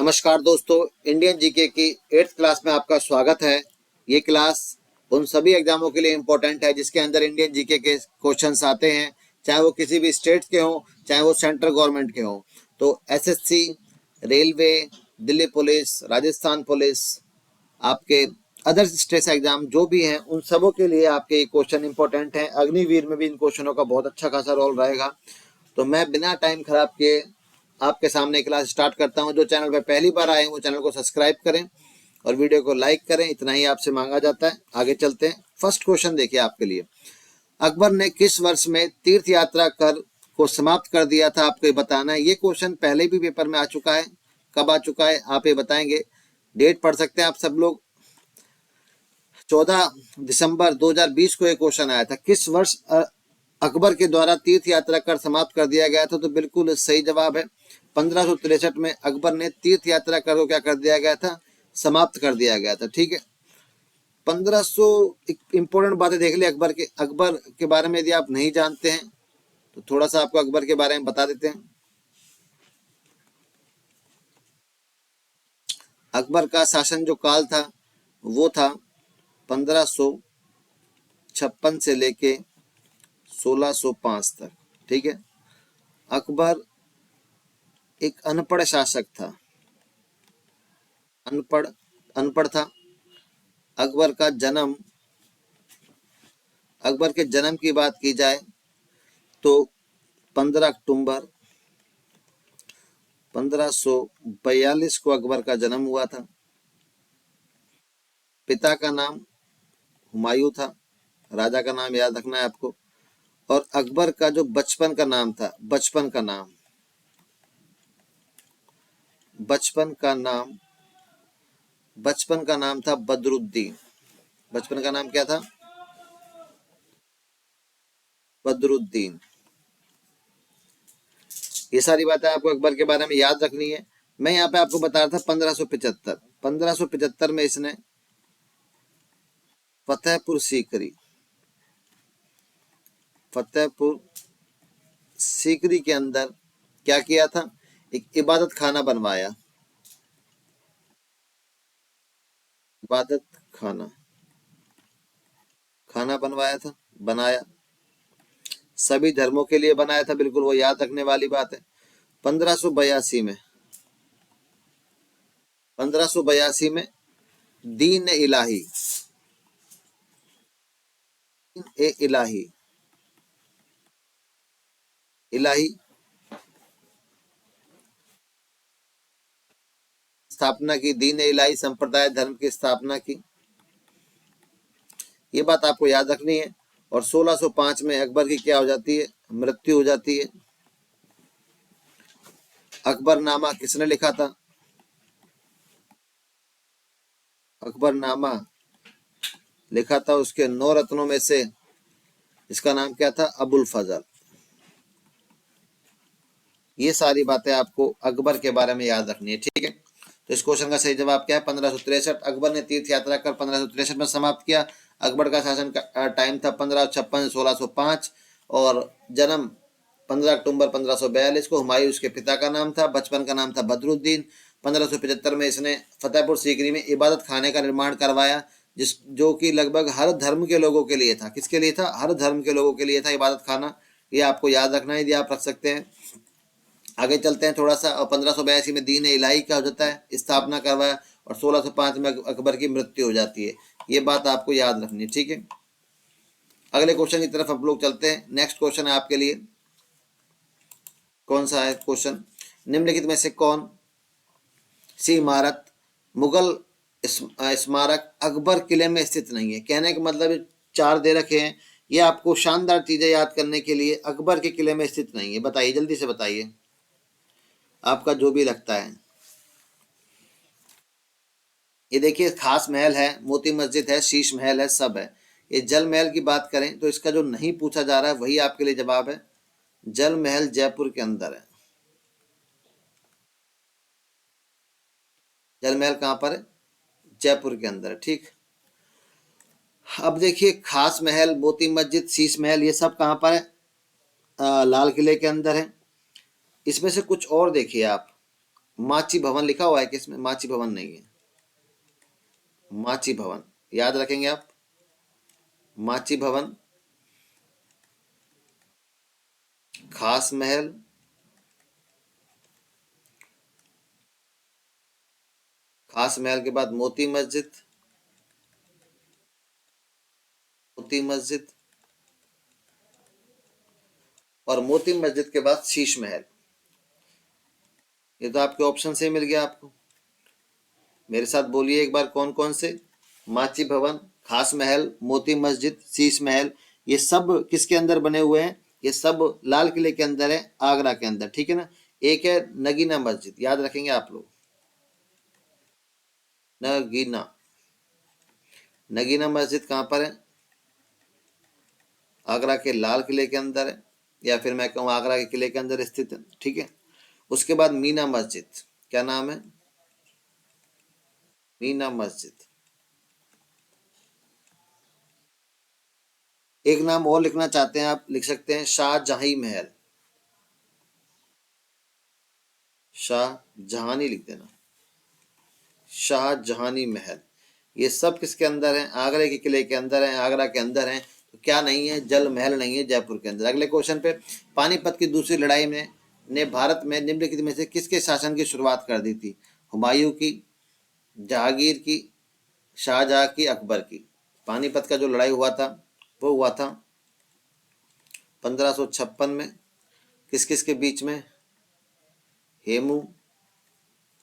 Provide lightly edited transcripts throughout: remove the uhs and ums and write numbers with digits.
नमस्कार दोस्तों, Indian GK की 8th क्लास में आपका स्वागत है। ये क्लास उन सभी एग्जामों के लिए इम्पोर्टेंट है जिसके अंदर इंडियन जीके के क्वेश्चंस आते हैं, चाहे वो किसी भी स्टेट के हों, चाहे वो सेंट्रल गवर्नमेंट के हों। तो SSC, railway, Delhi police, Rajasthan police, आपके अदर स्टेट एग्जाम जो भी हैं, उन सबों के लिए आपके ये क्वेश्चन इंपॉर्टेंट हैं। अग्निवीर में भी इन क्वेश्चनों का बहुत अच्छा खासा रोल रहेगा। तो मैं बिना टाइम खराब किए आपके सामने क्लास स्टार्ट करता हूं। जो चैनल पर पहली बार आए हैं वो चैनल को सब्सक्राइब करें और वीडियो को लाइक करें, इतना ही आपसे मांगा जाता है। आगे चलते हैं। फर्स्ट क्वेश्चन देखिए आपके लिए, अकबर ने किस वर्ष में तीर्थ यात्रा कर को समाप्त कर दिया था, आपको ये बताना है। ये क्वेश्चन पहले भी पेपर में आ चुका है। कब आ चुका है आप ये बताएंगे, डेट पढ़ सकते हैं आप सब लोग। 14 दिसंबर 2020 को ये क्वेश्चन आया था, किस वर्ष अकबर के द्वारा तीर्थ यात्रा कर समाप्त कर दिया गया था। तो बिल्कुल सही जवाब है, 1563 में अकबर ने तीर्थ यात्रा कर को क्या कर दिया गया था, समाप्त कर दिया गया था। ठीक है, 1500 इंपॉर्टेंट बातें देख ले अकबर के बारे में। यदि आप नहीं जानते हैं तो थोड़ा सा आपको अकबर के बारे में बता देते हैं। अकबर का शासन जो काल था वो था 1556 से लेके 1605 तक। ठीक है, अकबर एक अनपढ़ शासक था, अनपढ़ अनपढ़ था। अकबर का जन्म, अकबर के जन्म की बात की जाए तो 15 अक्टूबर 1542 को अकबर का जन्म हुआ था। पिता का नाम हुमायूं था, राजा का नाम याद रखना है आपको। और अकबर का जो बचपन का नाम था, बचपन का नाम था बदरुद्दीन। बचपन का नाम क्या था, बदरुद्दीन। ये सारी बातें आपको अकबर के बारे में याद रखनी है। मैं यहाँ पे आपको बता रहा था 1575 में इसने फतेहपुर सीकरी के अंदर क्या किया था, एक इबादत खाना बनवाया। इबादत खाना बनवाया था, बनाया, सभी धर्मों के लिए बनाया था। बिल्कुल वो याद रखने वाली बात है। 1582 में दीन इलाही स्थापना की, दीन इलाही संप्रदाय धर्म की स्थापना की। ये बात आपको याद रखनी है। और 1605 में अकबर की क्या हो जाती है, मृत्यु हो जाती है। अकबरनामा किसने लिखा था, अकबरनामा लिखा था उसके 9 रत्नों में से इसका नाम क्या था, अबुल फजल। ये सारी बातें आपको अकबर के बारे में याद रखनी है। ठीक है, तो इस क्वेश्चन का सही जवाब क्या है, 1563। अकबर ने तीर्थ यात्रा कर 1563 में समाप्त किया। अकबर का शासन का टाइम था 1556 से 1605 और जन्म 15 अक्टूबर 1542 को। हुमायूं उसके पिता का नाम था, बचपन का नाम था बदरुद्दीन। 1575 में इसने फतेहपुर सीकरी में इबादत खाने का निर्माण करवाया, जो कि लगभग हर धर्म के लोगों के लिए था। किसके लिए था, हर धर्म के लोगों के लिए था इबादत खाना। ये आपको याद रखना है, यदि आप रख सकते हैं। आगे चलते हैं थोड़ा सा। और 1582 में दीन इलाही क्या हो जाता है, स्थापना करवाया। और 1605 में अकबर की मृत्यु हो जाती है। ये बात आपको याद रखनी है। ठीक है, अगले क्वेश्चन की तरफ हम लोग चलते हैं। नेक्स्ट क्वेश्चन है आपके लिए, कौन सा है क्वेश्चन, निम्नलिखित में से कौन सी इमारत मुगल स्मारक अकबर किले में स्थित नहीं है। कहने का मतलब 4 दे रखे हैं, ये आपको शानदार चीजें याद करने के लिए अकबर के किले में स्थित नहीं है। बताइए, जल्दी से बताइए, आपका जो भी लगता है। ये देखिए, खास महल है, मोती मस्जिद है, शीश महल है, सब है। ये जल महल की बात करें तो इसका जो नहीं पूछा जा रहा है वही आपके लिए जवाब है। जल महल जयपुर के अंदर है। जल महल कहाँ पर है, जयपुर के अंदर है। ठीक, अब देखिए, खास महल, मोती मस्जिद, शीश महल, ये सब कहाँ पर है, लाल किले के अंदर है। इसमें से कुछ और देखिए आप, माची भवन लिखा हुआ है कि इसमें? माची भवन नहीं है, माची भवन याद रखेंगे आप, माची भवन। खास महल, खास महल के बाद मोती मस्जिद, मोती मस्जिद, और मोती मस्जिद के बाद शीश महल। ये तो आपके ऑप्शन से मिल गया आपको। मेरे साथ बोलिए एक बार कौन कौन से? माची भवन, खास महल, मोती मस्जिद, शीश महल। ये सब किसके अंदर बने हुए हैं? ये सब लाल किले के अंदर है, आगरा के अंदर, ठीक है ना। एक है नगीना मस्जिद, याद रखेंगे आप लोग, नगीना। नगीना मस्जिद कहाँ पर है? आगरा के लाल किले के अंदर है, या फिर मैं कहूँ आगरा के किले के अंदर स्थित है, ठीक है। उसके बाद मीना मस्जिद, क्या नाम है? मीना मस्जिद। एक नाम और लिखना चाहते हैं आप, लिख सकते हैं शाहजहां महल, शाहजहानी लिख देना, शाहजहानी महल। ये सब किसके अंदर है? आगरा के किले के अंदर है, आगरा के अंदर है। तो क्या नहीं है? जल महल नहीं है जयपुर के अंदर। अगले क्वेश्चन पे, पानीपत की दूसरी लड़ाई में ने भारत में निम्नलिखित में से किसके शासन की शुरुआत कर दी थी? हुमायूं की, जहांगीर की, शाहजहां की, अकबर की? पानीपत का जो लड़ाई हुआ था वो हुआ था 1556 में। किस किस के बीच में? हेमू,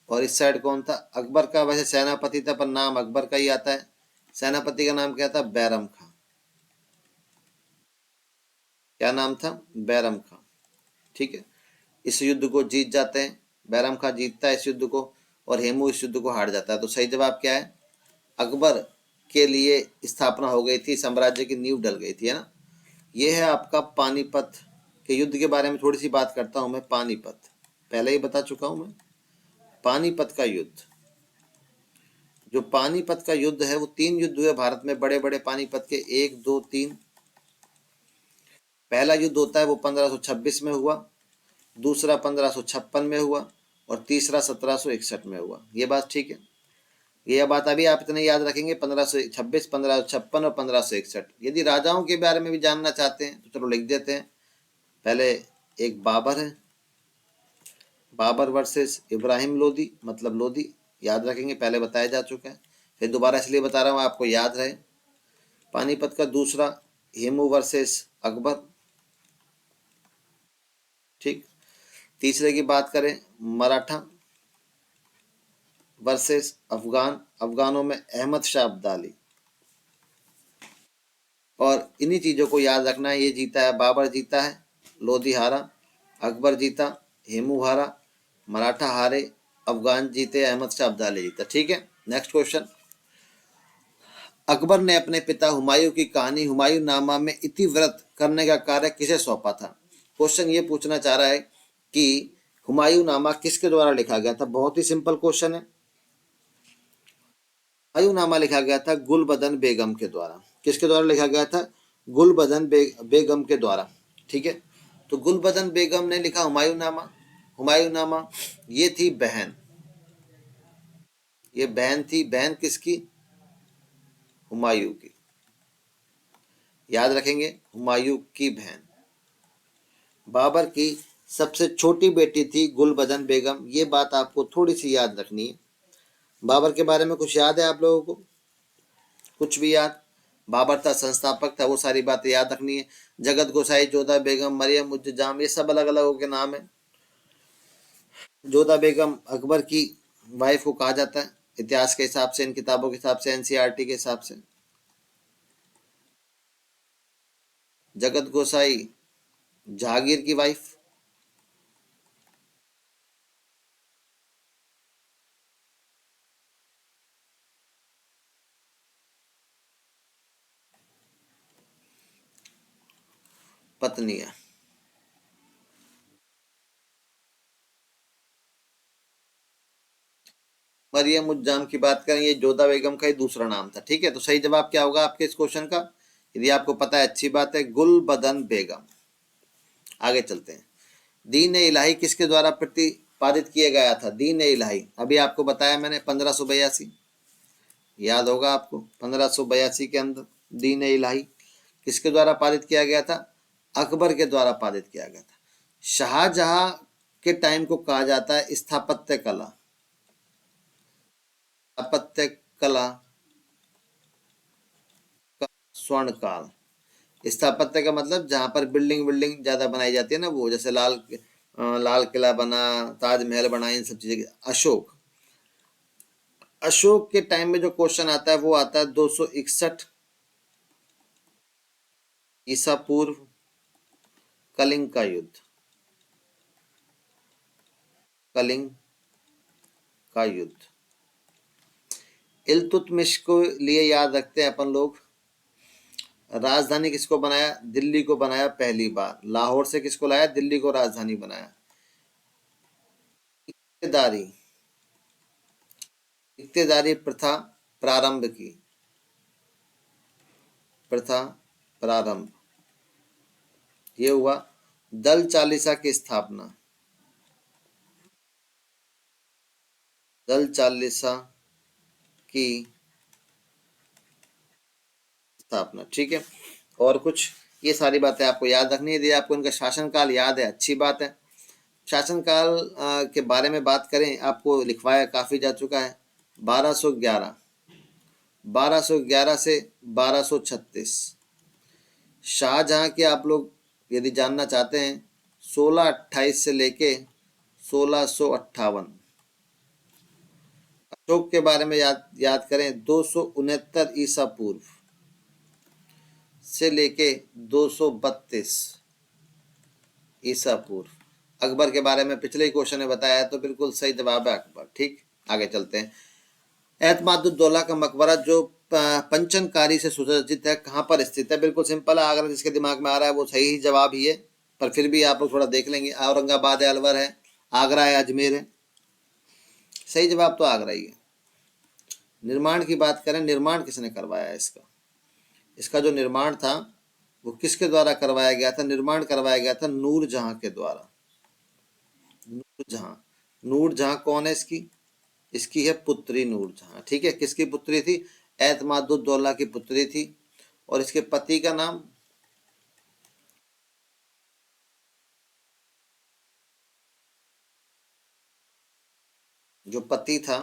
और इस साइड कौन था? अकबर का वैसे सेनापति था, पर नाम अकबर का ही आता है। सेनापति का नाम क्या था? बैरम खां। क्या नाम था? बैरम खां, ठीक है। इस युद्ध को जीत जाते हैं, बैरम खां जीतता है इस युद्ध को, और हेमू इस युद्ध को हार जाता है। तो सही जवाब क्या है? अकबर के लिए स्थापना हो गई थी, साम्राज्य की नींव डल गई थी, है ना। ये है आपका पानीपत के युद्ध के बारे में थोड़ी सी बात करता हूं मैं। पानीपत पहले ही बता चुका हूं मैं। पानीपत का युद्ध, जो पानीपत का युद्ध है वो 3 युद्ध हुए भारत में, बड़े बड़े पानीपत के, 1 2 3। पहला युद्ध होता है वो 1526 में हुआ, दूसरा 1556 में हुआ, और तीसरा 1761 में हुआ। ये बात ठीक है। ये बात अभी आप इतने याद रखेंगे, 1526, 1556 और 1561। यदि राजाओं के बारे में भी जानना चाहते हैं तो चलो लिख देते हैं। पहले एक बाबर है, बाबर वर्सेस इब्राहिम लोदी, मतलब लोदी, याद रखेंगे, पहले बताया जा चुका है, फिर दोबारा इसलिए बता रहा हूँ आपको याद रहे। पानीपत का दूसरा हेमू वर्सेस अकबर, ठीक। तीसरे की बात करें, मराठा वर्सेस अफगान, अफगानों में अहमद शाह अब्दाली। और इन्हीं चीज़ों को याद रखना है। ये जीता है, बाबर जीता है, लोधी हारा, अकबर जीता, हेमू हारा, मराठा हारे, अफगान जीते, अहमद शाह अब्दाली जीता, ठीक है। नेक्स्ट क्वेश्चन, अकबर ने अपने पिता हुमायूं की कहानी हुमायूं नामा में इतिवृत्त करने का कार्य किसे सौंपा था? क्वेश्चन ये पूछना चाह रहा है कि हुमायूं नामा किसके द्वारा लिखा गया था। बहुत ही सिंपल क्वेश्चन है। हुमायूंनामा लिखा गया था गुलबदन बेगम के द्वारा। किसके द्वारा लिखा गया था? गुलबदन बेगम के द्वारा, ठीक है। तो गुलबदन बेगम ने लिखा हुमायूंनामा। हुमायूंनामा ये थी बहन, ये बहन थी। बहन किसकी? हुमायूं की, याद रखेंगे, हुमायूं की बहन। बाबर की सबसे छोटी बेटी थी गुलबदन बेगम। ये बात आपको थोड़ी सी याद रखनी है। बाबर के बारे में कुछ याद है आप लोगों को? कुछ भी याद? बाबर था, संस्थापक था, वो सारी बातें याद रखनी है। जगत गोसाई, जोधा बेगम, मरियम उज जाम, ये सब अलग अलग के नाम है। जोधा बेगम अकबर की वाइफ को कहा जाता है इतिहास के हिसाब से, इन किताबों के हिसाब से, एनसीईआरटी के हिसाब से। जगत गोसाई जहांगीर की वाइफ। पत्नी है। मरियम उज्जाम की बात करें, ये जोधा बेगम का ही दूसरा नाम था, ठीक है। तो सही जवाब क्या होगा आपके इस क्वेश्चन का? यदि आपको पता है अच्छी बात है, गुलबदन बेगम। आगे चलते हैं। दीन इलाही किसके द्वारा पारित किया गया था? दीन ए इलाही, अभी आपको बताया मैंने 1582, याद होगा आपको। 1582 के अंदर दीन ए इलाही किसके द्वारा पारित किया गया था? अकबर के द्वारा पारित किया गया था। शाहजहां के टाइम को कहा जाता है स्थापत्य कला, स्थापत्य कला का स्वर्ण काल। स्थापत्य का मतलब जहां पर बिल्डिंग बिल्डिंग ज्यादा बनाई जाती है ना, वो जैसे लाल किला बना, ताजमहल बना, इन सब चीजें। अशोक, अशोक के टाइम में जो क्वेश्चन आता है वो आता है 261 ईसा पूर्व, कलिंग का युद्ध, कलिंग का युद्ध। इल्तुतमिश को लिए याद रखते हैं अपन लोग। राजधानी किसको बनाया? दिल्ली को बनाया पहली बार। लाहौर से किसको लाया? दिल्ली को राजधानी बनाया। इक्तेदारी, इक्तेदारी प्रथा प्रारंभ की, प्रथा प्रारंभ, ये हुआ। दल चालीसा की स्थापना, दल चालीसा की स्थापना, ठीक है। और कुछ, ये सारी बातें आपको याद रखनी है। यदि आपको इनका शासनकाल याद है, अच्छी बात है। शासनकाल के बारे में बात करें, आपको लिखवाया काफी जा चुका है। 1211, 1211 से 1236। शाहजहां के आप लोग यदि जानना चाहते हैं, 1628 से लेके 1658। अशोक के बारे में याद करें, 269 ईसा पूर्व से लेके 232 ईसा पूर्व। अकबर के बारे में पिछले ही क्वेश्चन में बताया है, तो बिल्कुल सही जवाब है अकबर। ठीक, आगे चलते हैं। एतमादुद्दौला का मकबरा जो पंचनकारी से सुसज्जित है, कहाँ पर स्थित है? बिल्कुल सिंपल है, आगरा जिसके दिमाग में आ रहा है वो सही जवाब ही है, पर फिर भी आप लोग थोड़ा देख लेंगे। औरंगाबाद है, अलवर है, आगरा है, अजमेर है। सही जवाब तो आगरा ही है। निर्माण की बात करें, निर्माण किसने करवाया इसका? इसका जो निर्माण था वो किसके द्वारा करवाया गया था? निर्माण करवाया गया था नूरजहां के द्वारा। नूरजहां, नूरजहां कौन है इसकी? इसकी है पुत्री नूरजहां, ठीक है। किसकी पुत्री थी? एतमादुद्दौला की पुत्री थी। और इसके पति का नाम? जो पति था,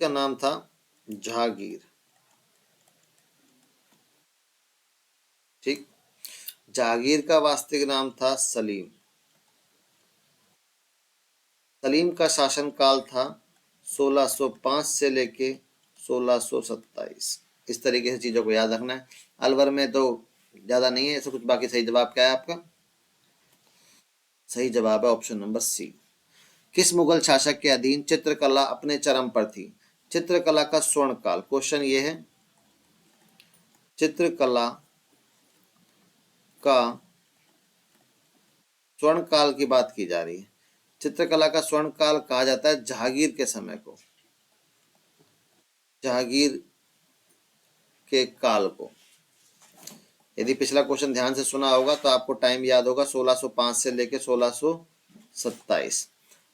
का नाम था जहांगीर, ठीक। जहांगीर का वास्तविक नाम था सलीम। सलीम का शासनकाल था 1605 से लेके 1627। इस तरीके से चीजों को याद रखना है। अलवर में तो ज्यादा नहीं है ऐसा कुछ। बाकी सही जवाब क्या है आपका? सही जवाब है ऑप्शन नंबर सी। किस मुगल शासक के अधीन चित्रकला अपने चरम पर थी? चित्रकला का स्वर्ण काल, क्वेश्चन ये है। चित्रकला का स्वर्ण काल की बात की जा रही है। चित्रकला का स्वर्ण काल कहा जाता है जहांगीर के समय को, जहांगीर के काल को। यदि पिछला क्वेश्चन ध्यान से सुना होगा तो आपको टाइम याद होगा, 1605 से लेके 1627।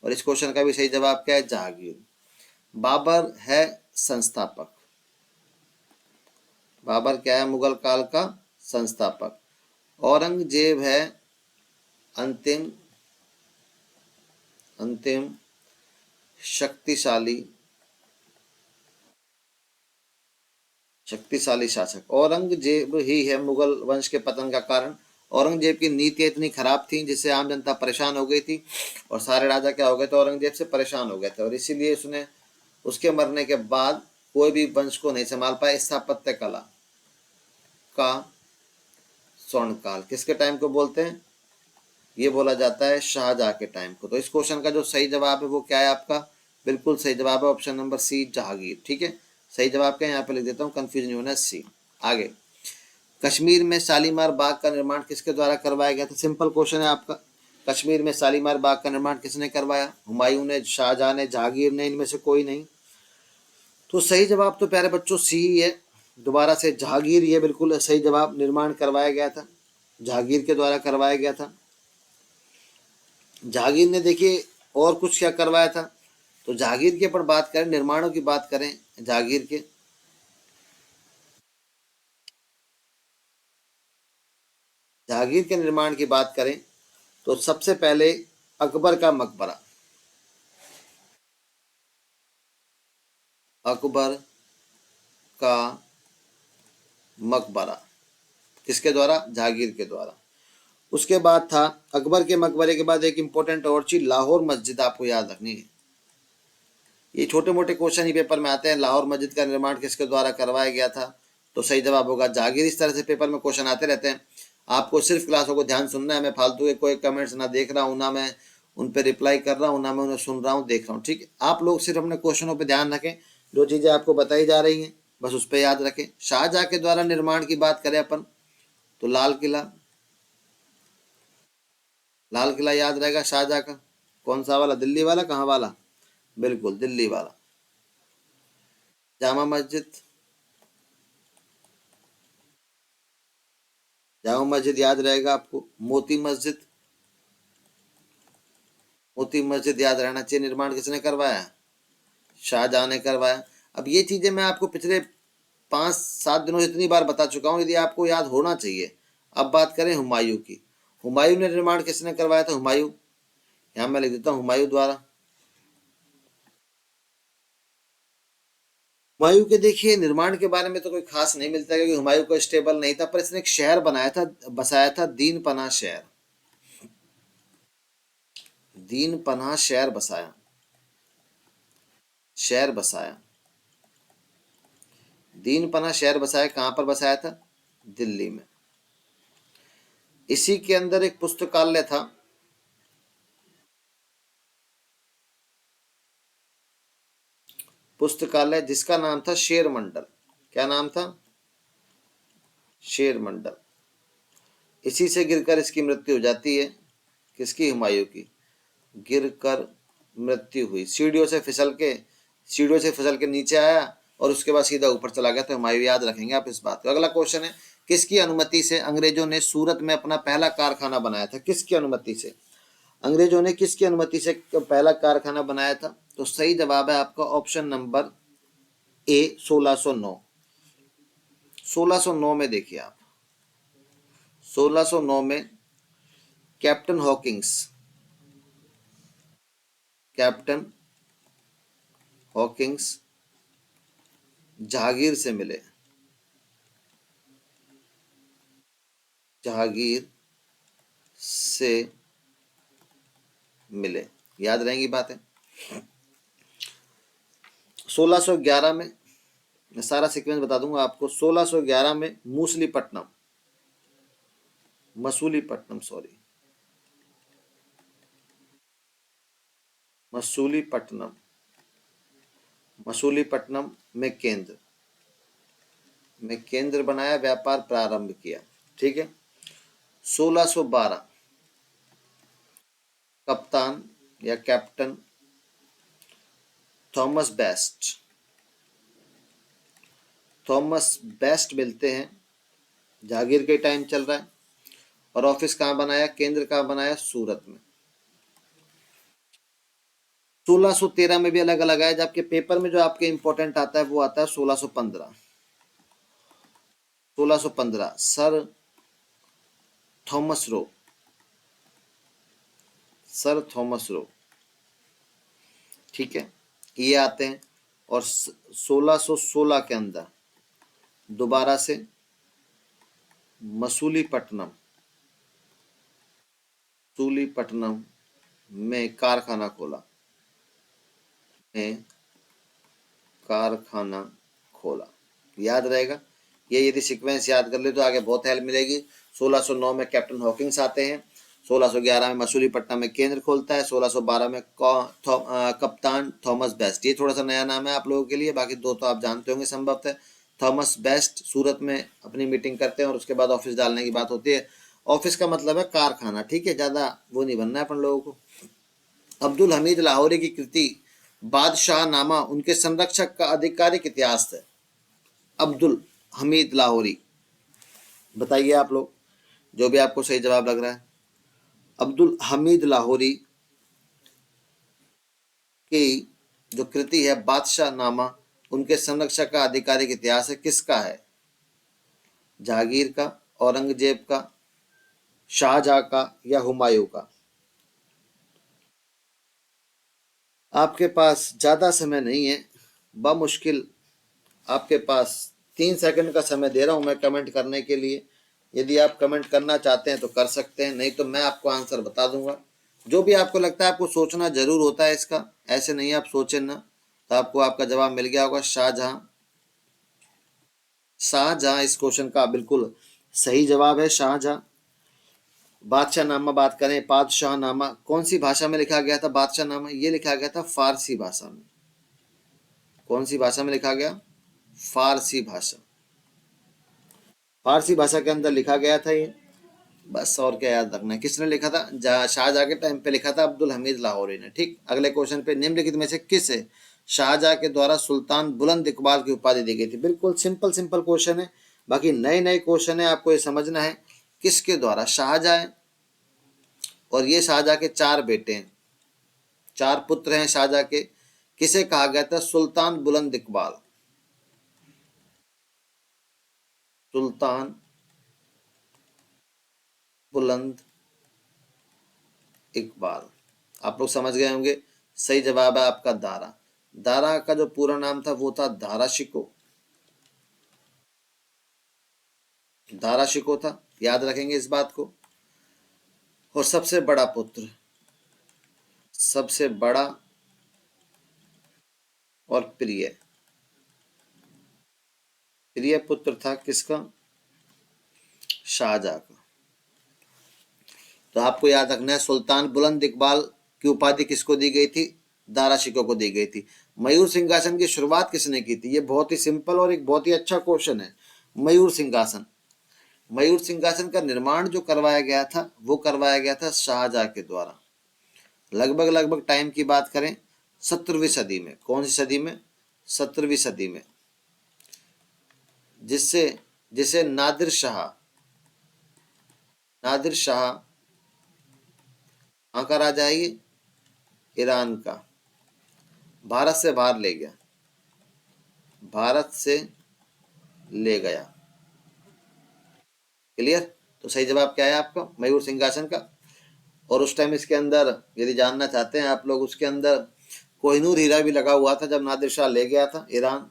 और इस क्वेश्चन का भी सही जवाब क्या है? जहांगीर। बाबर है संस्थापक। बाबर क्या है? मुगल काल का संस्थापक। औरंगजेब है अंतिम, अंतिम शक्तिशाली, शक्तिशाली शासक। औरंगजेब ही है मुगल वंश के पतन का कारण। औरंगजेब की नीतियां इतनी खराब थी जिससे आम जनता परेशान हो गई थी, और सारे राजा क्या हो गए थे? औरंगजेब से परेशान हो गए थे, और इसीलिए उसने, उसके मरने के बाद कोई भी वंश को नहीं संभाल पाया। स्थापत्य कला का स्वर्ण काल किसके टाइम को बोलते हैं? ये बोला जाता है शाहजहां के टाइम को। तो इस क्वेश्चन का जो सही जवाब है वो क्या है आपका? बिल्कुल सही जवाब है ऑप्शन नंबर सी, जहांगीर। ठीक है, सही जवाब क्या है यहाँ पे लिख देता हूँ, कंफ्यूजन नहीं होना, सी। आगे, कश्मीर में शालीमार बाग का निर्माण किसके द्वारा करवाया गया था? सिंपल क्वेश्चन है आपका। कश्मीर में शालीमार बाग का निर्माण किसने करवाया? हुमायूं ने, शाहजहां ने, जहांगीर ने, इनमें से कोई नहीं। तो सही जवाब तो प्यारे बच्चों सी ही है। दोबारा से जहांगीर, ये बिल्कुल सही जवाब। निर्माण करवाया गया था, जहांगीर के द्वारा करवाया गया था। जहांगीर ने देखिए और कुछ क्या करवाया था, तो जहांगीर के ऊपर बात करें, निर्माणों की बात करें जहांगीर के, जहांगीर के निर्माण की बात करें तो सबसे पहले अकबर का मकबरा, अकबर का मकबरा किसके द्वारा, जहांगीर के द्वारा। उसके बाद था अकबर के मकबरे के बाद एक इंपॉर्टेंट और चीज, लाहौर मस्जिद आपको याद रखनी है। ये छोटे मोटे क्वेश्चन ही पेपर में आते हैं, लाहौर मस्जिद का निर्माण किसके द्वारा करवाया गया था, तो सही जवाब होगा जहांगीर। इस तरह से पेपर में क्वेश्चन आते रहते हैं, आपको सिर्फ क्लासों को ध्यान सुनना है। मैं फालतू के कोई कमेंट्स ना देख रहा हूँ, ना मैं उन पर रिप्लाई कर रहा हूँ, ना मैं उन्हें सुन रहा हूँ, देख रहा हूँ, ठीक है। आप लोग सिर्फ अपने क्वेश्चनों पर ध्यान रखें, जो चीज़ें आपको बताई जा रही हैं बस उस पर याद रखें। शाहजहाँ के द्वारा निर्माण की बात करें अपन, तो लाल किला, लाल किला याद रहेगा शाहजहाँ का। कौन सा वाला, दिल्ली वाला, कहाँ वाला, बिल्कुल दिल्ली वाला। जामा मस्जिद, जामा मस्जिद याद रहेगा आपको। मोती मस्जिद, मोती मस्जिद याद रहना चाहिए। निर्माण किसने करवाया, शाहजहां ने करवाया। अब ये चीजें मैं आपको पिछले 5-7 दिनों से इतनी बार बता चुका हूँ, यदि आपको याद होना चाहिए। अब बात करें हुमायूं की, हुमायूं ने निर्माण किसने करवाया था, हुमायूं, यहाँ मैं लिख देता हूँ हुमायूं द्वारा। हुमायूं के देखिए निर्माण के बारे में तो कोई खास नहीं मिलता, क्योंकि हुमायूं को स्टेबल नहीं था, पर इसने एक शहर बनाया था, बसाया था, दीन पनाह शहर, दीन पनाह शहर बसाया, शहर बसाया, दीन पनाह शहर बसाया। कहाँ पर बसाया था, दिल्ली में। इसी के अंदर एक पुस्तकालय था, पुस्तकालय जिसका नाम था शेर मंडल। क्या नाम था, शेर मंडल। इसी से गिरकर इसकी मृत्यु हो जाती है, किसकी, हुमायूं की। गिरकर मृत्यु हुई, सीढ़ियों से फिसल के, सीढ़ियों से फिसल के नीचे आया और उसके बाद सीधा ऊपर चला गया। तो हुमायूं याद रखेंगे आप इस बात को। अगला क्वेश्चन है, किसकी अनुमति से अंग्रेजों ने सूरत में अपना पहला कारखाना बनाया था, किसकी अनुमति से, अंग्रेजों ने किसकी अनुमति से पहला कारखाना बनाया था, तो सही जवाब है आपका ऑप्शन नंबर ए, 1609। 1609 में देखिए आप, 1609 में captain Hawkins, captain Hawkins Jahangir से मिले, जहांगीर से मिले, याद रहेंगी बातें। 1611 में, मैं सारा सीक्वेंस बता दूंगा आपको। 1611 में मूसलीपट्टनम, मसूलीपट्टनम सॉरी, मसूलीपट्टनम, मसूलीपट्टनम में केंद्र, में केंद्र बनाया, व्यापार प्रारंभ किया, ठीक है। 1612 कप्तान या captain Thomas best, Thomas best मिलते हैं, जहांगीर के टाइम चल रहा है, और ऑफिस कहाँ बनाया, केंद्र कहाँ बनाया, सूरत में। 1613 में भी अलग अलग आया, जबकि पेपर में जो आपके इंपॉर्टेंट आता है वो आता है 1615। 1615 sir Thomas Roe, sir Thomas Roe, ठीक है, ये आते हैं। और 1616 के अंदर दोबारा से मसूलीपट्टनम, मसूलीपट्टनम में कारखाना खोला, में कारखाना खोला, याद रहेगा। ये यदि सीक्वेंस याद कर ले तो आगे बहुत हेल्प मिलेगी। 1609 में कैप्टन हॉकिंस आते हैं, 1611 में मसूलीपट्टनम में केंद्र खोलता है, 1612 में कप्तान थॉमस बेस्ट। ये थोड़ा सा नया नाम है आप लोगों के लिए, बाकी दो तो आप जानते होंगे संभवतः। थॉमस बेस्ट सूरत में अपनी मीटिंग करते हैं और उसके बाद ऑफिस डालने की बात होती है। ऑफिस का मतलब है कारखाना, ठीक है, ज्यादा वो नहीं बनना है अपन लोगों को। अब्दुल हमीद लाहौरी की कृति बादशाह नामा उनके संरक्षक का आधिकारिक इतिहास है। अब्दुल हमीद लाहौरी, बताइए आप लोग, जो भी आपको सही जवाब लग रहा है। अब्दुल हमीद लाहौरी की जो कृति है बादशाह नामा, उनके संरक्षक का आधिकारिक इतिहास है, किसका है? जहांगीर का, औरंगजेब का, शाहजहां का या हुमायूं का? आपके पास ज्यादा समय नहीं है, बमुश्किल आपके पास 3 सेकंड का समय दे रहा हूं मैं कमेंट करने के लिए। यदि आप कमेंट करना चाहते हैं तो कर सकते हैं, नहीं तो मैं आपको आंसर बता दूंगा। जो भी आपको लगता है, आपको सोचना जरूर होता है इसका, ऐसे नहीं आप सोचे ना, तो आपको आपका जवाब मिल गया होगा, शाहजहां। शाहजहां इस क्वेश्चन का बिल्कुल सही जवाब है, शाहजहां। बादशाह नामा बात करें, बादशाह नामा कौन सी भाषा में लिखा गया था? बादशाह नामा ये लिखा गया था फारसी भाषा में। कौन सी भाषा में लिखा गया? फारसी भाषा। फारसी भाषा के अंदर लिखा गया था ये। बस और क्या याद रखना है, किसने लिखा था? शाहजहां के टाइम पे लिखा था अब्दुल हमीद लाहौरी ने। ठीक, अगले क्वेश्चन पे, निम्नलिखित में से किस शाहजहां के द्वारा सुल्तान बुलंद इकबाल की उपाधि दी गई थी? बिल्कुल सिंपल सिंपल क्वेश्चन है, बाकी नए नए क्वेश्चन है, आपको ये समझना है किसके द्वारा। शाहजहां, और ये शाहजहां के 4 बेटे हैं, 4 पुत्र हैं शाहजहां के। किसे कहा गया था? सुल्तान बुलंद इकबाल। सुल्तान बुलंद इकबाल। आप लोग समझ गए होंगे। सही जवाब है आपका दारा। दारा का जो पूरा नाम था वो था दारा शिको। दारा शिको था, याद रखेंगे इस बात को। और सबसे बड़ा पुत्र, सबसे बड़ा और प्रिय, प्रिय पुत्र था किसका? शाहजहां का। तो आपको याद रखना है, सुल्तान बुलंद इकबाल की उपाधि किसको दी गई थी? दारा शिको को दी गई थी। मयूर सिंहासन की शुरुआत किसने की थी? ये बहुत ही सिंपल और एक बहुत ही अच्छा क्वेश्चन है। मयूर सिंहासन, मयूर सिंहासन का निर्माण जो करवाया गया था वो करवाया गया था शाहजहां के द्वारा। लगभग लगभग टाइम की बात करें 17वीं सदी में। कौन सी सदी में? 17वीं सदी में। जिससे जिसे नादिर शाह, नादिर शाह कहाँ का राजा है ये? ईरान का। भारत से बाहर ले गया, भारत से ले गया। क्लियर? तो सही जवाब क्या है आपका? मयूर सिंहासन का। और उस टाइम इसके अंदर यदि जानना चाहते हैं आप लोग, उसके अंदर कोहिनूर हीरा भी लगा हुआ था जब नादिर शाह ले गया था ईरान।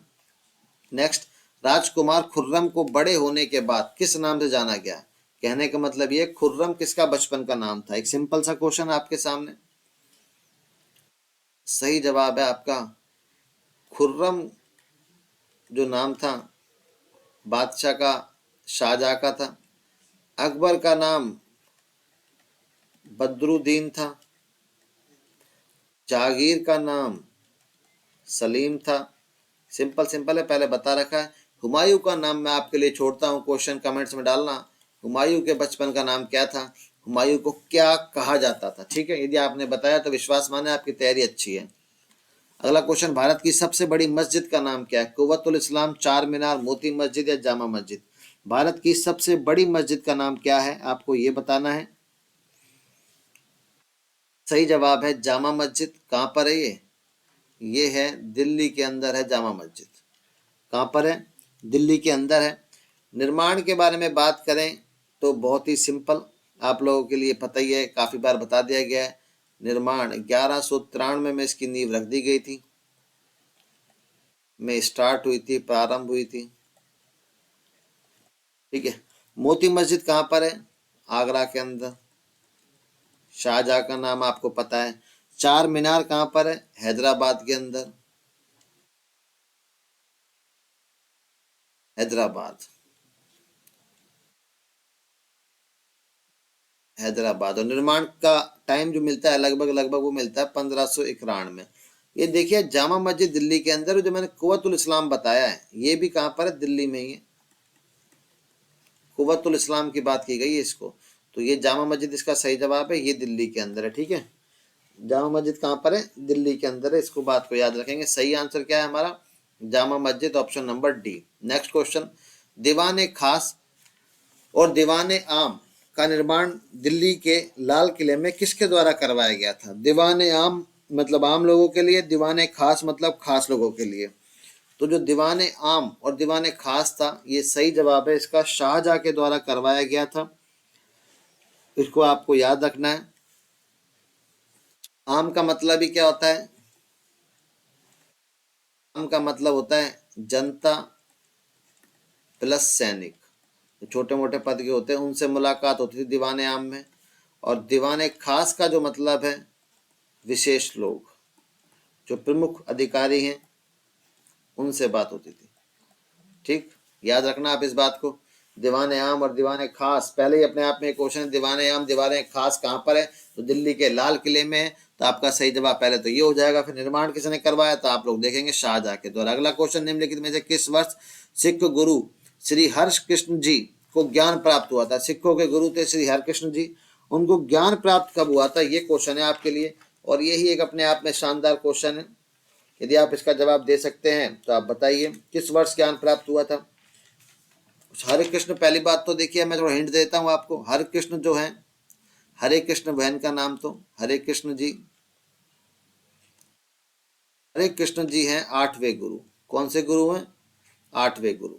नेक्स्ट, राजकुमार खुर्रम को बड़े होने के बाद किस नाम से जाना गया? कहने का मतलब ये, खुर्रम किसका बचपन का नाम था? एक सिंपल सा क्वेश्चन आपके सामने। सही जवाब है आपका, खुर्रम जो नाम था बादशाह का, शाहजहां का था। अकबर का नाम बदरुद्दीन था। जहांगीर का नाम सलीम था। सिंपल सिंपल है, पहले बता रखा है। हुमायूं का नाम मैं आपके लिए छोड़ता हूँ, क्वेश्चन कमेंट्स में डालना। हुमायूं के बचपन का नाम क्या था? हुमायूं को क्या कहा जाता था? ठीक है, यदि आपने बताया तो विश्वास माने आपकी तैयारी अच्छी है। अगला क्वेश्चन, भारत की सबसे बड़ी मस्जिद का नाम क्या है? कुव्वतुल इस्लाम, चार मीनार, मोती मस्जिद या जामा मस्जिद? भारत की सबसे बड़ी मस्जिद का नाम क्या है, आपको ये बताना है। सही जवाब है जामा मस्जिद। कहाँ पर है ये है दिल्ली के अंदर है जामा मस्जिद। कहाँ पर है? दिल्ली के अंदर है। निर्माण के बारे में बात करें तो बहुत ही सिंपल, आप लोगों के लिए पता ही है, काफी बार बता दिया गया है। निर्माण 1193 में इसकी नींव रख दी गई थी, में स्टार्ट हुई थी, प्रारंभ हुई थी। ठीक है। मोती मस्जिद कहाँ पर है? आगरा के अंदर। शाहजहां का नाम आपको पता है। चार मीनार कहाँ पर है? हैदराबाद के अंदर। हैदराबाद, हैदराबाद। और निर्माण का टाइम जो मिलता है लगभग लगभग वो मिलता है 1591। ये देखिए जामा मस्जिद दिल्ली के अंदर, जो मैंने कुव्वतुल इस्लाम बताया है ये भी कहाँ पर है? दिल्ली में ही है। कुव्वतुल इस्लाम की बात की गई है इसको, तो ये जामा मस्जिद इसका सही जवाब है, ये दिल्ली के अंदर है। ठीक है, जामा मस्जिद कहाँ पर है? दिल्ली के अंदर है। इसको बात को याद रखेंगे। सही आंसर क्या है हमारा? Jama Masjid, option number D. Next question, दीवाने खास और दीवाने आम का निर्माण दिल्ली के लाल किले में किसके द्वारा करवाया गया था? दीवाने आम मतलब आम लोगों के लिए, दीवाने खास मतलब खास लोगों के लिए। तो जो दीवाने आम और दीवाने खास था, ये सही जवाब है इसका, शाहजहां के द्वारा करवाया गया था। इसको आपको याद रखना है। आम का मतलब ही क्या होता है? आम का मतलब होता है जनता प्लस सैनिक। जो छोटे मोटे पद के होते हैं उनसे मुलाकात होती थी दीवाने आम में। और दीवाने खास का जो मतलब है विशेष लोग, जो प्रमुख अधिकारी हैं, उनसे बात होती थी। ठीक, याद रखना आप इस बात को। दीवाने आम और दीवाने खास, पहले ही अपने आप में एक क्वेश्चन है, दीवाने आम दीवाने खास कहाँ पर है? तो दिल्ली के लाल किले में है। तो आपका सही जवाब पहले तो ये हो जाएगा। फिर निर्माण किसने करवाया? तो आप लोग देखेंगे शाहजहां के द्वारा। अगला क्वेश्चन, निम्नलिखित में से किस वर्ष सिख गुरु श्री हरकृष्ण जी को ज्ञान प्राप्त हुआ था? सिखों के गुरु थे श्री हरकृष्ण जी, उनको ज्ञान प्राप्त कब हुआ था? ये क्वेश्चन है आपके लिए, और यही एक अपने आप में शानदार क्वेश्चन है। यदि आप इसका जवाब दे सकते हैं तो आप बताइए किस वर्ष ज्ञान प्राप्त हुआ था। हरे कृष्ण, पहली बात तो देखिए, मैं थोड़ा हिंट देता हूँ आपको। हरे कृष्ण जो है, हरे कृष्ण बहन का नाम तो हरे कृष्ण जी, हरे कृष्ण जी हैं आठवें गुरु। कौन से गुरु हैं? आठवें गुरु।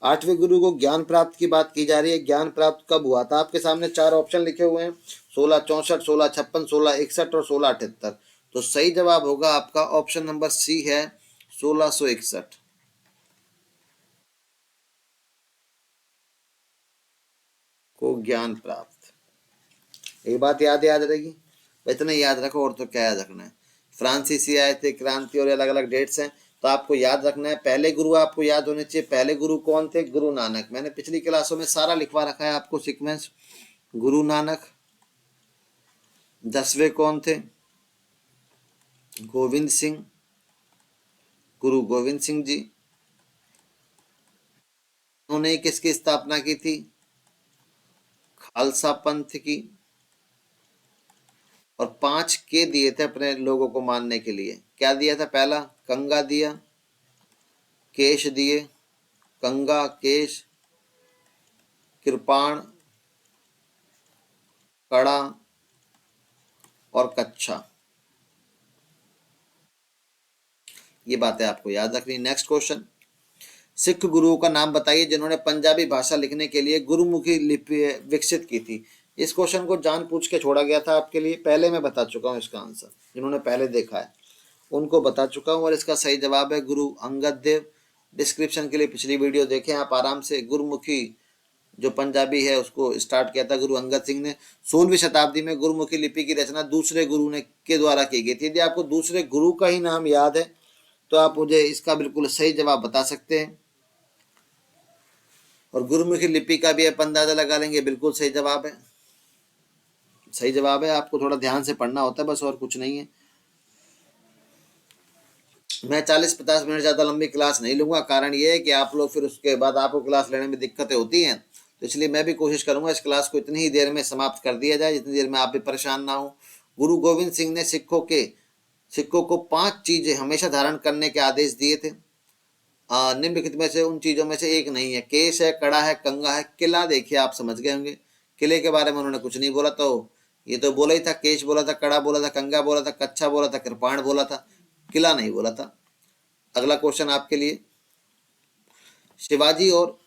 आठवें गुरु को ज्ञान प्राप्त की बात की जा रही है। ज्ञान प्राप्त कब हुआ था? आपके सामने चार ऑप्शन लिखे हुए हैं, 1664, 1656, 1661 और 1678। तो सही जवाब होगा आपका ऑप्शन नंबर सी है, 1661 को ज्ञान प्राप्त। एक बात याद रहेगी, इतना याद रखो, और तो क्या याद रखना है। फ्रांसीसी आए थे, क्रांति, और अलग अलग डेट्स हैं, तो आपको याद रखना है। पहले गुरु आपको याद होने चाहिए। पहले गुरु कौन थे? गुरु नानक। मैंने पिछली क्लासों में सारा लिखवा रखा है आपको सीक्वेंस। गुरु नानक। 10वें कौन थे? गोविंद सिंह, गुरु गोविंद सिंह जी। उन्होंने किसकी स्थापना की थी? खालसा पंथ की। और 5 के दिए थे अपने लोगों को मानने के लिए। क्या दिया था? पहला कंगा दिया, केश दिए, कंगा, केश, कृपाण, कड़ा और कच्छा। ये बातें आपको याद रखनी। नेक्स्ट क्वेश्चन, सिख गुरुओं का नाम बताइए जिन्होंने पंजाबी भाषा लिखने के लिए गुरुमुखी लिपि विकसित की थी। इस क्वेश्चन को जानबूझ के छोड़ा गया था आपके लिए, पहले मैं बता चुका हूँ इसका आंसर। जिन्होंने पहले देखा है उनको बता चुका हूँ, और इसका सही जवाब है गुरु अंगद देव। डिस्क्रिप्शन के लिए पिछली वीडियो देखें आप आराम से। गुरुमुखी जो पंजाबी है उसको स्टार्ट किया था गुरु अंगद सिंह ने। 16वीं शताब्दी में गुरुमुखी लिपि की रचना दूसरे गुरु ने के द्वारा की गई थी। यदि आपको दूसरे गुरु का ही नाम याद है तो आप मुझे इसका बिल्कुल सही जवाब बता सकते हैं। और गुरुमुखी लिपि का भी आप अंदाजा लगा लेंगे, बिल्कुल सही जवाब है। सही जवाब है, आपको थोड़ा ध्यान से पढ़ना होता है बस, और कुछ नहीं है। मैं 40-50 मिनट ज़्यादा लंबी क्लास नहीं लूँगा। कारण ये है कि आप लोग फिर उसके बाद आपको क्लास लेने में दिक्कतें होती हैं, तो इसलिए मैं भी कोशिश करूँगा इस क्लास को इतनी ही देर में समाप्त कर दिया जाए जितनी देर में आप भी परेशान ना हो। गुरु गोविंद सिंह ने सिखों को 5 चीज़ें हमेशा धारण करने के आदेश दिए थे। निम्नलिखित में से उन चीज़ों में से एक नहीं है। केश है, कड़ा है, कंगा है, किला। देखिए आप समझ गए होंगे, किले के बारे में उन्होंने कुछ नहीं बोला। तो ये तो बोला ही था, केश बोला था, कड़ा बोला था, कंगा बोला था, कच्छा बोला था, कृपाण बोला था, किला नहीं बोला था। अगला क्वेश्चन आपके लिए, शिवाजी और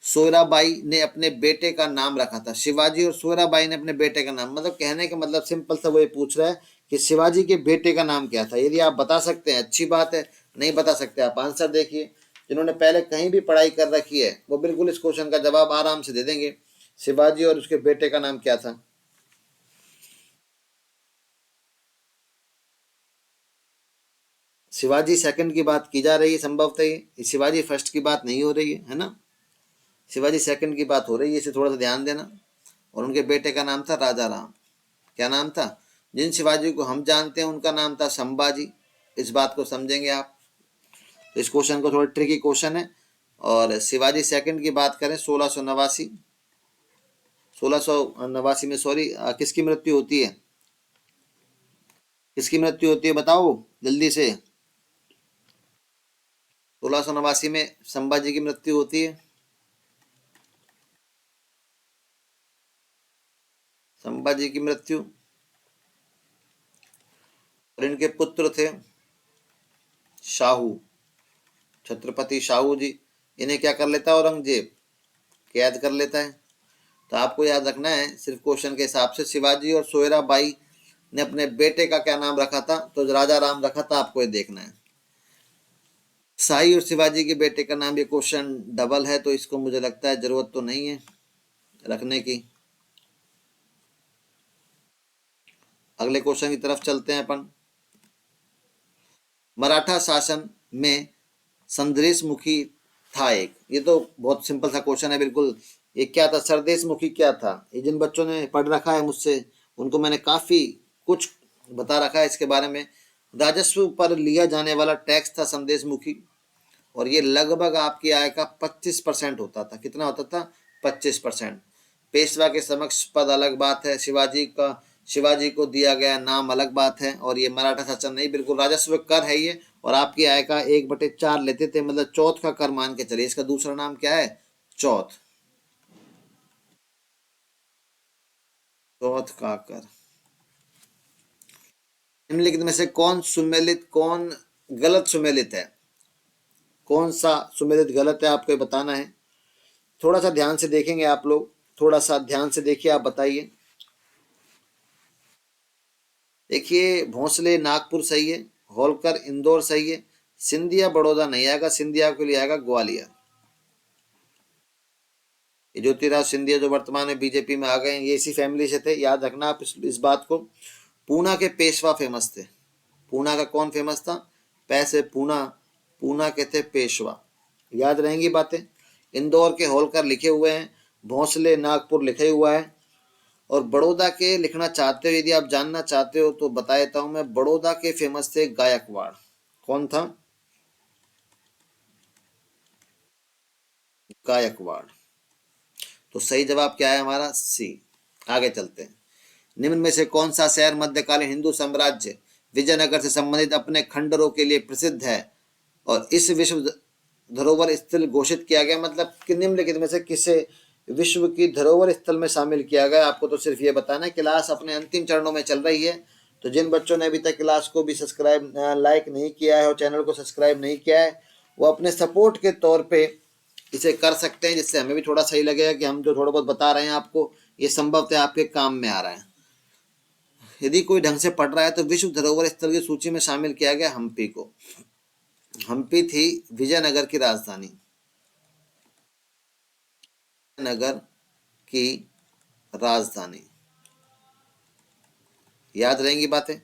सोयराबाई ने अपने बेटे का नाम रखा था। शिवाजी और सोयराबाई ने अपने बेटे का नाम, मतलब कहने का मतलब सिंपल सा वो ये पूछ रहा है कि शिवाजी के बेटे का नाम क्या था। यदि आप बता सकते हैं अच्छी बात है, नहीं बता सकते आप आंसर देखिए। जिन्होंने पहले कहीं भी पढ़ाई कर रखी है वो बिल्कुल इस क्वेश्चन का जवाब आराम से दे देंगे। शिवाजी और उसके बेटे का नाम क्या था? शिवाजी सेकंड की बात की जा रही है संभवतः, ये शिवाजी फर्स्ट की बात नहीं हो रही है ना। शिवाजी सेकंड की बात हो रही है, इसे थोड़ा सा ध्यान देना। और उनके बेटे का नाम था राजा राम। क्या नाम था? जिन शिवाजी को हम जानते हैं उनका नाम था संभाजी। इस बात को समझेंगे आप। तो इस क्वेश्चन को थोड़ा ट्रिकी क्वेश्चन है। और शिवाजी सेकंड की बात करें, 1689 में, सॉरी, किसकी मृत्यु होती है? किसकी मृत्यु होती है बताओ जल्दी से। 1689 में संभाजी की मृत्यु होती है। संभाजी की मृत्यु और इनके पुत्र थे शाहू, छत्रपति शाहू जी। इन्हें क्या कर लेता है औरंगजेब, कैद कर लेता है। तो आपको याद रखना है सिर्फ क्वेश्चन के हिसाब से, शिवाजी और सोयराबाई ने अपने बेटे का क्या नाम रखा था, तो राजा राम रखा था, आपको ये देखना है। शाही और शिवाजी के बेटे का नाम, ये क्वेश्चन डबल है तो इसको मुझे लगता है जरूरत तो नहीं है रखने की। अगले क्वेश्चन की तरफ चलते हैं अपन। मराठा शासन में संदेश मुखी था एक, ये तो बहुत सिंपल सा क्वेश्चन है बिल्कुल। ये क्या था, सरदेश मुखी क्या था? ये जिन बच्चों ने पढ़ रखा है मुझसे उनको मैंने काफी कुछ बता रखा है इसके बारे में। राजस्व पर लिया जाने वाला टैक्स था संदेश मुखी, और ये लगभग आपकी आय का 25% होता था। कितना होता था? 25%। पेशवा के समक्ष पद अलग बात है, शिवाजी को दिया गया नाम अलग बात है, और ये मराठा शासन नहीं, बिल्कुल राजस्व कर है ये। और आपकी आय का 1/4 लेते थे, मतलब चौथ का कर मान के चलिए। इसका दूसरा नाम क्या है? चौथ, चौथ का कर। निम्नलिखित में से कौन गलत सुमेलित है? कौन सा सुमेलित गलत है, आपको बताना है। थोड़ा सा ध्यान से देखेंगे आप लोग, थोड़ा सा ध्यान से देखिए, आप बताइए। देखिए, भोंसले नागपुर सही है, होलकर इंदौर सही है, सिंधिया बड़ौदा नहीं आएगा, सिंधिया के लिए आएगा ग्वालियर। ये ज्योतिराव सिंधिया जो वर्तमान में बीजेपी में आ गए हैं, ये इसी फैमिली से थे, याद रखना आप इस बात को। पूना के पेशवा फेमस थे। पूना का कौन फेमस था? पैसे पूना, पूना के थे पेशवा। याद रहेंगी बातें। इंदौर के होलकर लिखे हुए हैं, भोंसले नागपुर लिखे हुआ है, और बड़ौदा के लिखना चाहते हो, यदि आप जानना चाहते हो तो बता देता हूं मैं। बड़ौदा के फेमस थे गायकवाड़। कौन था? गायकवाड़। तो सही जवाब क्या है हमारा? सी। आगे चलते हैं। निम्न में से कौन सा शहर मध्यकालीन हिंदू साम्राज्य विजयनगर से संबंधित अपने खंडरों के लिए प्रसिद्ध है और इस विश्व धरोहर स्थल घोषित किया गया? मतलब कि निम्नलिखित में से किसे विश्व की धरोहर स्थल में शामिल किया गया? आपको तो सिर्फ ये बताना है। क्लास अपने अंतिम चरणों में चल रही है, तो जिन बच्चों ने अभी तक क्लास को भी सब्सक्राइब लाइक नहीं किया है और चैनल को सब्सक्राइब नहीं किया है, वो अपने सपोर्ट के तौर पे इसे कर सकते हैं, जिससे हमें भी थोड़ा सही लगेगा कि हम जो थोड़ा बहुत बता रहे हैं आपको, ये संभवतः आपके काम में आ रहा है। यदि कोई ढंग से पढ़ रहा है तो विश्व धरोहर स्थल की सूची में शामिल किया गया हम्पी को। हम्पी थी विजयनगर की राजधानी, नगर की राजधानी। याद रहेंगी बातें।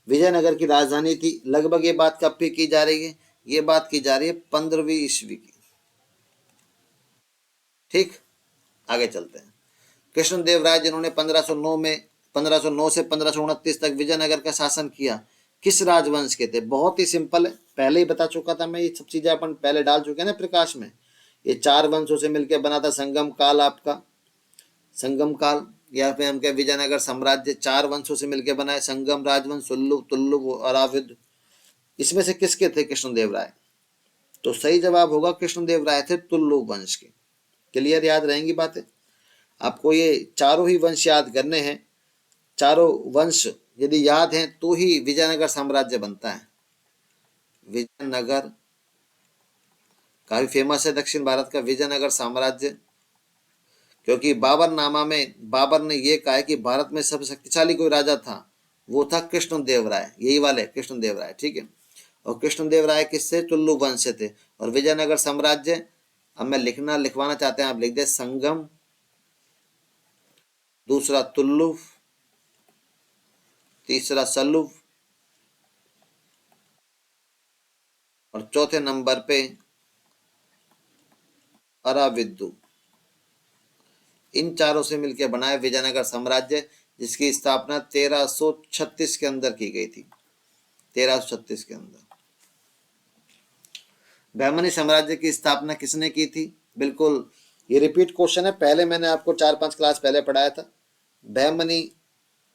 विजयनगर की राजधानी थी। लगभग ये बात कब की जा रही है? ये बात की जा रही है 15वीं ईस्वी की। ठीक, आगे चलते हैं। कृष्णदेव राय जिन्होंने 1509 से 1529 तक विजयनगर का शासन किया, किस राजवंश के थे? बहुत ही सिंपल है, पहले ही बता चुका था मैं, ये सब चीजें अपन पहले डाल चुके हैं ना प्रकाश में। ये 4 वंशों से मिलकर बना था संगम काल आपका। संगम काल, या फिर हम कहें विजयनगर साम्राज्य 4 वंशों से मिलकर बना है। संगम राजवंश, सुल्लुभ, तुल्लुभ और अराविद। इसमें से किसके थे कृष्णदेव राय? तो सही जवाब होगा कृष्णदेव राय थे तुल्लुभ वंश के। क्लियर, याद रहेंगी बातें। आपको ये चारों ही वंश याद करने हैं। चारों वंश यदि याद हैं तो ही विजयनगर साम्राज्य बनता है। विजयनगर काफी फेमस है दक्षिण भारत का विजयनगर साम्राज्य, क्योंकि बाबरनामा में बाबर ने यह कहा है कि भारत में सबसे शक्तिशाली कोई राजा था, वो था कृष्णदेव राय, यही वाले कृष्णदेव राय। ठीक है, और कृष्णदेव राय किससे? तुल्लु वंश से थे। और विजयनगर साम्राज्य, अब मैं लिखवाना चाहते हैं, आप लिख दे संगम, दूसरा तुल्लु, तीसरा सल्लुभ, और चौथे नंबर पे अराविद्दु। इन चारों से मिलकर बनाया विजयनगर साम्राज्य, जिसकी स्थापना 1336 के अंदर की गई थी। 1336 के अंदर। बहमनी साम्राज्य की स्थापना किसने की थी? बिल्कुल ये रिपीट क्वेश्चन है, पहले मैंने आपको 4-5 क्लास पहले पढ़ाया था। बहमनी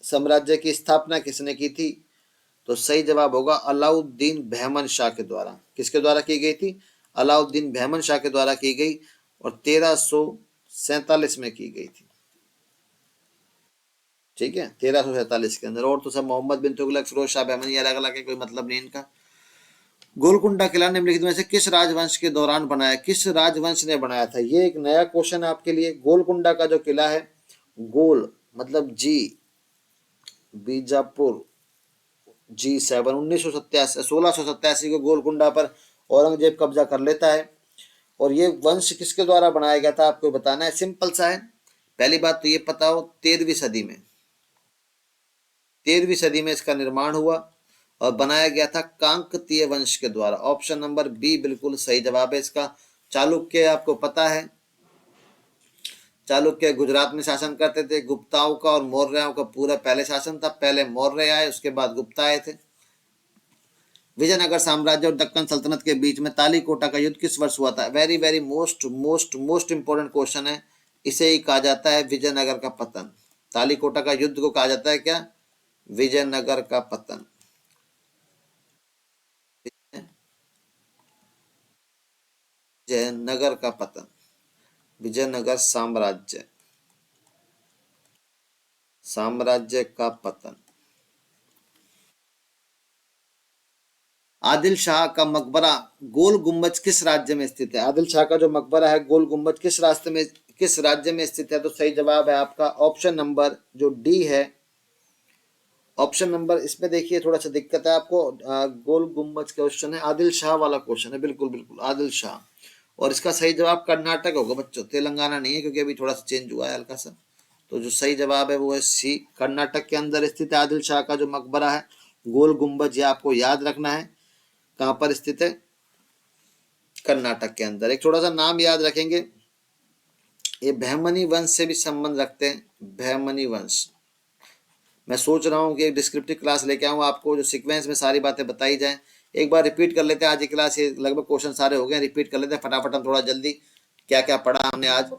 साम्राज्य की स्थापना किसने की थी? तो सही जवाब होगा अलाउद्दीन बहमन शाह के द्वारा। किसके द्वारा की गई थी? अलाउद्दीन बहमन शाह के द्वारा की गई, और 1347 में की गई थी। ठीक है, 1347 के अंदर। और तो सब मोहम्मद बिन तुगलक, फिरोज शाह बहमनी, अलग अलग है, कोई मतलब नहीं इनका। गोलकुंडा किला निम्नलिखित में से किस राजवंश के दौरान बनाया, किस राजवंश ने बनाया था? ये एक नया क्वेश्चन है आपके लिए। गोलकुंडा का जो किला है, गोल मतलब जी, बीजापुर, G7, 1987, 1687 को गोलकुंडा पर औरंगजेब कब्जा कर लेता है। और ये वंश किसके द्वारा बनाया गया था आपको बताना है, सिंपल सा है। पहली बात तो ये पता हो, 13वीं सदी में, 13वीं सदी में इसका निर्माण हुआ और बनाया गया था कांकतीय वंश के द्वारा। ऑप्शन नंबर बी बिल्कुल सही जवाब है इसका। चालुक्य आपको पता है, चालुक्य गुजरात में शासन करते थे। गुप्ताओं का और मौर्यों का पूरा पहले शासन था, पहले मौर्य आए, उसके बाद गुप्ता आए थे। विजयनगर साम्राज्य और दक्कन सल्तनत के बीच में तालीकोटा का युद्ध किस वर्ष हुआ था? Very very most most most important question है। इसे ही कहा जाता है विजयनगर का पतन। तालीकोटा का युद्ध को कहा जाता है क्या? विजयनगर का पतन। विजयनगर का पतन, विजयनगर साम्राज्य, साम्राज्य का पतन। आदिल शाह का मकबरा गोल गुम्बज किस राज्य में स्थित है? आदिल शाह का जो मकबरा है गोल गुम्बज किस रास्ते में, किस राज्य में स्थित है? तो सही जवाब है आपका ऑप्शन नंबर जो डी है। ऑप्शन नंबर इसमें देखिए थोड़ा सा दिक्कत है आपको। गोल गुम्बज क्वेश्चन है, आदिल शाह वाला क्वेश्चन है, बिल्कुल बिल्कुल आदिल शाह। और इसका सही जवाब कर्नाटक होगा बच्चों, तेलंगाना नहीं है, क्योंकि अभी थोड़ा सा चेंज हुआ है हल्का सा। तो जो सही जवाब है वो है सी, कर्नाटक के अंदर स्थित है आदिल शाह का जो मकबरा है गोल गुम्बज। ये आपको याद रखना है कहाँ पर स्थित है, कर्नाटक के अंदर। एक थोड़ा सा नाम याद रखेंगे, ये बहमनी वंश से भी संबंध रखते हैं, बहमनी वंश। मैं सोच रहा हूँ कि एक डिस्क्रिप्टिव क्लास लेके आऊँ आपको, जो सीक्वेंस में सारी बातें बताई जाएं। एक बार रिपीट कर लेते हैं आज की क्लास, ये लगभग क्वेश्चन सारे हो गए, रिपीट कर लेते हैं फटाफट हम थोड़ा जल्दी, क्या क्या पढ़ा हमने आज।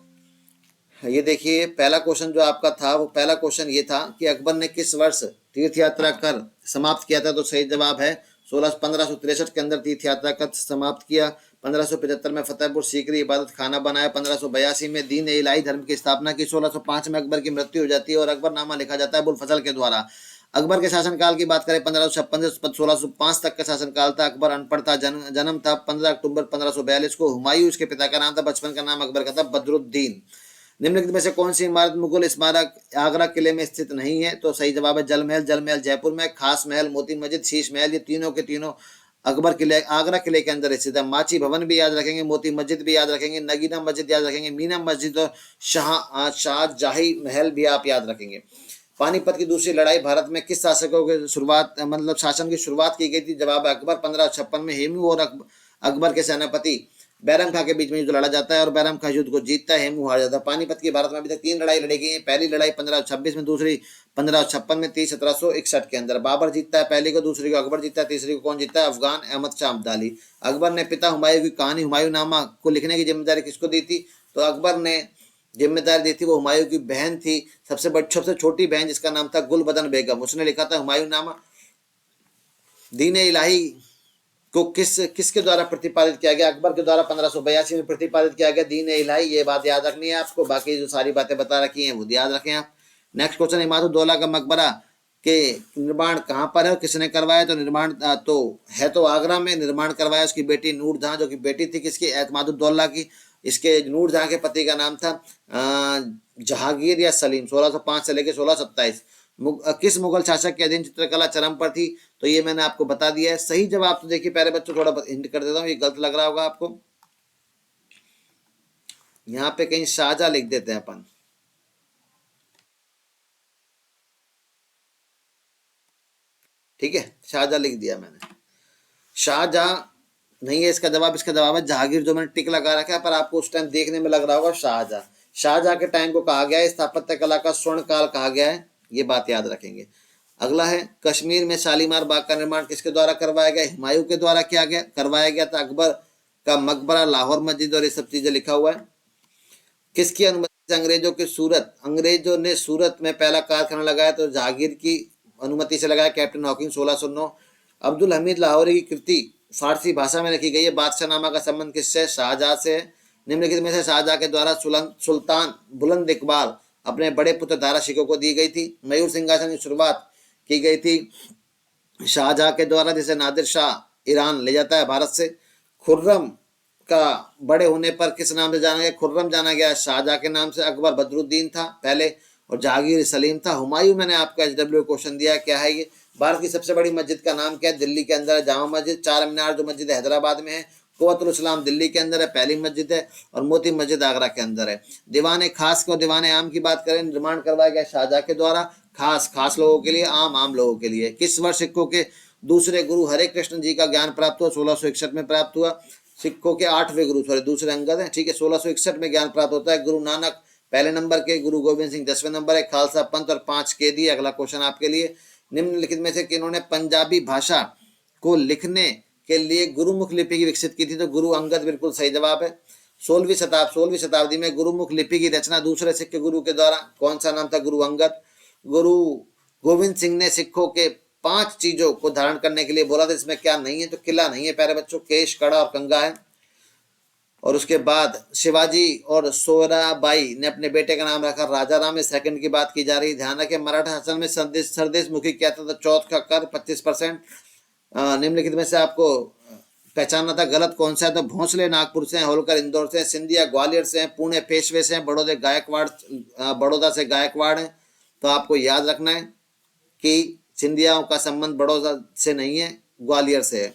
ये देखिए पहला क्वेश्चन जो आपका था, वो पहला क्वेश्चन ये था कि अकबर ने किस वर्ष तीर्थ यात्रा कर समाप्त किया था? तो सही जवाब है 1563 के अंदर तीर्थ यात्रा कर समाप्त किया। 1575 में फतेहपुर सीकरी इबादत खाना बनाया। 1582 में दीन ए इलाही धर्म की स्थापना की। 1605 में अकबर की मृत्यु हो जाती है और अकबरनामा लिखा जाता है अबुल फजल के द्वारा। अकबर के शासनकाल की बात करें 1556 से 1605 तक का शासनकाल था। अकबर अनपढ़ था। जन्म था 15 अक्टूबर 1542 को। हुमायूं इसके पिता का नाम था। बचपन का नाम अकबर का था बदरुद्दीन। निम्नलिखित में से कौन सी इमारत मुगल स्मारक आगरा किले में स्थित नहीं है? तो सही जवाब है जल महल। जल महल जयपुर में, खास महल मोती मस्जिद, शीश महल, ये तीनों के तीनों अकबर किले आगरा किले के अंदर स्थित है। माची भवन भी याद रखेंगे, मोती मस्जिद भी याद रखेंगे, नगीना मस्जिद याद रखेंगे, मीना मस्जिद और शाहजही महल भी आप याद रखेंगे। पानीपत की दूसरी लड़ाई भारत में किस शासकों के शुरुआत मतलब शासन की शुरुआत की गई थी? जवाब है अकबर। 1556 में हेमू और अकबर के सेनापति बैरम खां के बीच में युद्ध लड़ा जाता है और बैरम खां युद्ध को जीतता है, हेमू हार जाता है। पानीपत की भारत में अभी तक 3 लड़ाई लड़ी गई है। पहली लड़ाई 1526 में, दूसरी 1556 में, तीसरी 1761 के अंदर। बाबर जीतता है पहली को, दूसरी को अकबर जीतता है, तीसरी को कौन जीतता है? अफगान अहमद शाह अब्दाली। अकबर ने पिता हुमायूं की कहानी हुमायूंनामा को लिखने की जिम्मेदारी किसको दी थी? तो अकबर ने जिम्मेदारी दी थी, वो हुमायूं की बहन थी, सबसे छोटी बहन जिसका नाम था गुलबदन बेगम, उसने लिखा था हुमायूंनामा। दीन इलाही को किसके द्वारा प्रतिपादित किया गया? अकबर के द्वारा 1582 में प्रतिपादित किया गया दीन इलाही। ये बात याद रखनी है आपको, बाकी जो सारी बातें बता रखी हैं वो याद रखें आप। नेक्स्ट क्वेश्चन, इमादुद्दौला का मकबरा के निर्माण कहाँ पर है और किसने करवाया? तो निर्माण तो आगरा में निर्माण करवाया उसकी बेटी नूरजहां, जो कि बेटी थी किसकी? एतमादुद्दौला की। इसके नूरजहां के पति का नाम था जहांगीर या सलीम। 1605 से लेकर 1627 किस मुगल शासक के अधीन चित्रकला चरम पर थी? तो ये मैंने आपको बता दिया है। सही जवाब तो देखिए प्यारे बच्चों, थोड़ा हिंट कर देता हूँ, ये गलत लग रहा होगा आपको। यहाँ पे कहीं शाहजहां लिख देते हैं अपन, ठीक है, शाहजहां लिख दिया मैंने। शाहजहां नहीं है इसका जवाब, इसका जवाब है जहांगीर, जो मैंने टिक लगा रखा है, पर आपको उस टाइम देखने में लग रहा होगा शाहजहां। शाहजहां के टाइम को कहा गया है स्थापत्य कला का स्वर्ण काल कहा गया है, ये बात याद रखेंगे। अगला है, कश्मीर में शालीमार बाग का निर्माण किसके द्वारा करवाया गया? हुमायूं के द्वारा किया गया करवाया गया था। अकबर का मकबरा, लाहौर मस्जिद और ये सब चीजें लिखा हुआ है। किसकी अनुमति से अंग्रेजों ने सूरत में पहला कारखाना लगाया? तो जहांगीर की अनुमति से लगाया, कैप्टन हॉकिंस 1609। अब्दुल हमीद लाहौरी की कृति फारसी भाषा में लिखी गई है। बादशाहनामा का संबंध किससे? शाहजहां से। निम्नलिखित में से शाहजहां के द्वारा सुल्तान बुलंद इकबाल अपने बड़े पुत्र दारा शिकोह को दी गई थी। मयूर सिंहासन की शुरुआत की गई थी शाहजहां के द्वारा, जिसे नादिर शाह ईरान ले जाता है भारत से। खुर्रम का बड़े होने पर किस नाम से जाना गया? खुर्रम जाना गया शाहजहां के नाम से। अकबर बदरुद्दीन था पहले और जहांगीर सलीम था। हुमायूं मैंने आपका HW क्वेश्चन दिया, क्या है ये? भारत की सबसे बड़ी मस्जिद का नाम क्या है? दिल्ली के अंदर है जामा मस्जिद। चार मीनार जो मस्जिद हैदराबाद में है। कुव्वतुल इस्लाम दिल्ली के अंदर है, पहली मस्जिद है। और मोती मस्जिद आगरा के अंदर है। दीवाने खास को दीवाने आम की बात करें, निर्माण करवाया गया शाहजहां के द्वारा। खास लोगों के लिए, आम लोगों के लिए। किस वर्ष सिखों के दूसरे गुरु हरे कृष्ण जी का ज्ञान प्राप्त हुआ? 1661 में प्राप्त हुआ। सिखों के 8वें गुरु, सॉरी दूसरे अंगद हैं, ठीक है, 1661 में ज्ञान प्राप्त होता है। गुरु नानक पहले नंबर के, गुरु गोविंद सिंह 10वें नंबर है, खालसा पंथ और 5 KD। अगला क्वेश्चन आपके लिए, निम्नलिखित में से किन्होंने पंजाबी भाषा को लिखने के लिए गुरुमुख लिपि की विकसित की थी? तो गुरु अंगद बिल्कुल सही जवाब है। 16वीं शताब्दी में गुरुमुख लिपि की रचना दूसरे सिख गुरु के द्वारा, कौन सा नाम था? गुरु अंगद। गुरु गोविंद सिंह ने सिखों के 5 चीजों को धारण करने के लिए बोला था, इसमें क्या नहीं है? तो किला नहीं है प्यारे बच्चों, केश, कड़ा और कंगा है। और उसके बाद शिवाजी और सोयराबाई ने अपने बेटे का नाम रखा राजा राम। में सेकंड की बात की जा रही है, ध्यान रखें। मराठा शासन में सरदेश मुखी क्या था? तो चौथ का कर 25%। निम्नलिखित में से आपको पहचानना था, गलत कौन सा है? तो भोंसले नागपुर से हैं, होलकर इंदौर से हैं, सिंधिया ग्वालियर से हैं, पुणे पेशवे से हैं, बड़ौदा से गायकवाड़ है। तो आपको याद रखना है कि सिंधियाओं का संबंध बड़ौदा से नहीं है, ग्वालियर से है।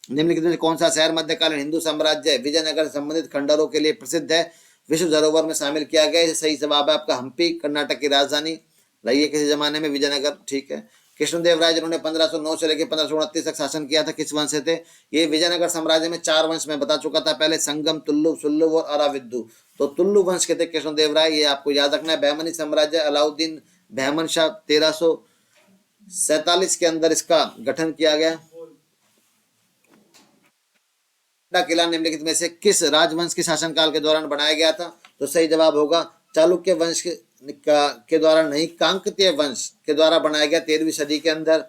निम्नलिखित में कौन सा शहर मध्यकालीन हिंदू साम्राज्य विजयनगर से संबंधित खंडरों के लिए प्रसिद्ध है, विश्व धरोहर में शामिल किया गया? सही जवाब है आपका हम्पी, कर्नाटक की राजधानी रही है किसी जमाने में विजयनगर, ठीक है। कृष्णदेवराय जिन्होंने 1509 से लेकर 1529 तक शासन किया था, किस वंश से थे? ये विजयनगर साम्राज्य में 4 वंश में बता चुका था पहले, संगम, तुल्लु, सुल्लु और अराविद्दु। तो तुल्लु वंश के थे कृष्णदेवराय, ये आपको याद रखना है। बहमनी साम्राज्य, अलाउद्दीन बहमन शाह 1347 के अंदर इसका गठन किया गया। किला निम्नलिखित में से किस राजवंश के शासनकाल के दौरान बनाया गया था? तो सही जवाब होगा चालुक्य वंश के द्वारा नहीं, कांकतीय वंश के द्वारा बनाया गया 13वीं सदी के अंदर।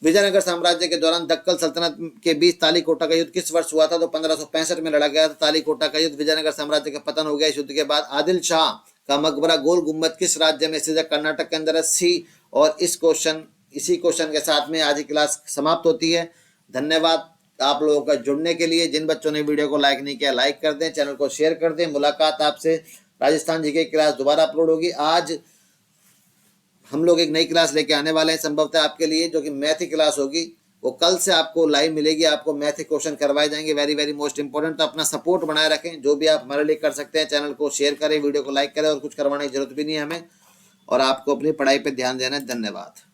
विजयनगर साम्राज्य के दौरान दक्कन सल्तनत के बीच तालीकोटा का युद्ध किस वर्ष हुआ था? तो 1565 में लड़ा गया था तालीकोटा का युद्ध। विजयनगर साम्राज्य का पतन हो गया इस युद्ध के बाद। आदिल शाह का मकबरा गोल गुम्बद किस राज्य में स्थित है? कर्नाटक के अंदर है, सी। और इसी क्वेश्चन के साथ में आज की क्लास समाप्त होती है। धन्यवाद आप लोगों का जुड़ने के लिए। जिन बच्चों ने वीडियो को लाइक नहीं किया, लाइक कर दें, चैनल को शेयर कर दें। मुलाकात आपसे राजस्थान जीके की क्लास दोबारा अपलोड होगी। आज हम लोग एक नई क्लास लेके आने वाले हैं संभवतः आपके लिए, जो कि मैथ की क्लास होगी। वो कल से आपको लाइव मिलेगी, आपको मैथ के क्वेश्चन करवाए जाएंगे, वेरी मोस्ट इंपॉर्टेंट। तो अपना सपोर्ट बनाए रखें, जो भी आप हमारे लिए कर सकते हैं। चैनल को शेयर करें, वीडियो को लाइक करें, और कुछ करवाने की जरूरत भी नहीं है हमें। और आपको अपनी पढ़ाई पर ध्यान देना है। धन्यवाद।